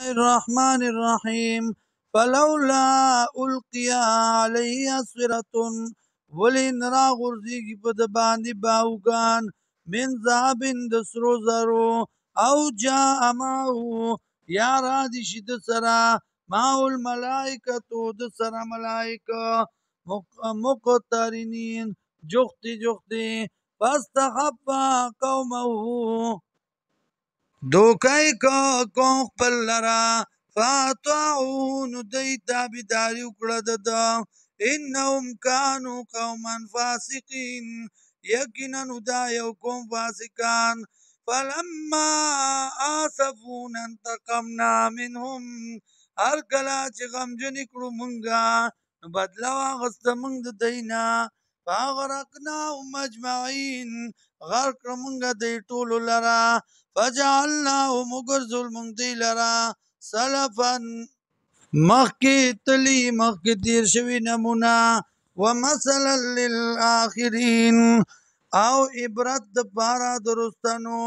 الرحمن الرحيم فلولا ألقي عليه أسورة ولن را غرزيگی په د باندې باوگان من ذهب د سرو زرو او جاء معه یا را دي شي د سره معه الملائکتو د سره ملائکه مقترنین جختی فاستخف قومه دوکای کا قوم خپل لرا فاطاعوه نو دی تابعداري وکړه ده انهم كانوا قوما فاسقين یقینا دا یو قوم فاسقان فلما آسفون انتقمنا منهم هر کله چې غمجنې کړو مونږه نو بدله واخسته مونږ د دینا فاغرقناهم اجمعین غرق کړه مونږه دی ټولو لرا فجعلناهم وګرځول مونږ دی لرا سلفا مخکې تلی مخکې تیر شوي نمونه ومثلا للآخرین او عبرت د پاره درستنو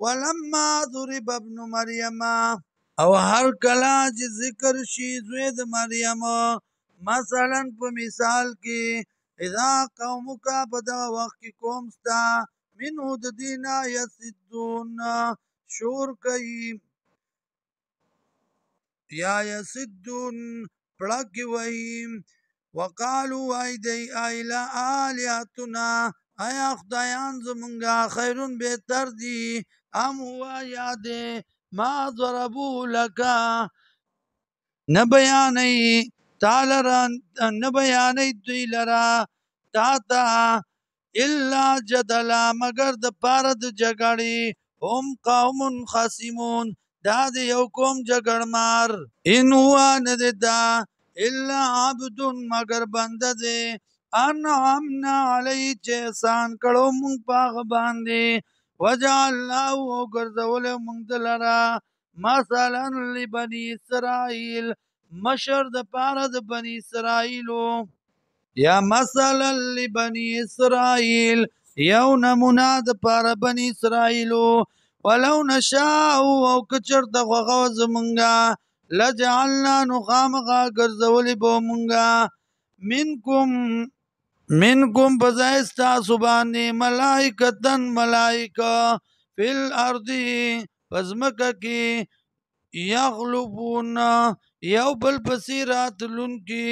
ولما ضرب ابن مریم او هر کله چې ذکر شي زوی د مریم مثلا په مثال کې اذا قومک په دغه وخت کې قوم ستا منه د دینا یصدون شور کوي یا یصدون پړک وهي وقالو وای دی ایلا آلیاتنا ایا خدایان زمونږه خیرون بهتر دي ام هو یاد ما ضربو لکا نه بیانې دوی لرا تا ته الا جدلا مگر د پاره د جګړې هم قوم خصمون دا د یو قوم جګړمار ان هو نه دا الا عبد مگر بنده دی انعمنا علی چې احسان کړو مونږ پاغه باندې وجعلناه وګرځول مونږ دلرا مثلا لبنی اسرائیل مشر د پاره د بنی اسرائیلو یا مثلا لبنی اسرائیل یو نمونه د پاره بنی اسرائیلو ولو نشاء او کچرته خوغه زمونږه لجعلنا نخامغا ګرځولې به مونږه منکم بځای ستاسو باندې ملائکتن ملائکه فی الارض پزمکه کې یغلبون یو بل پسې راتلونکي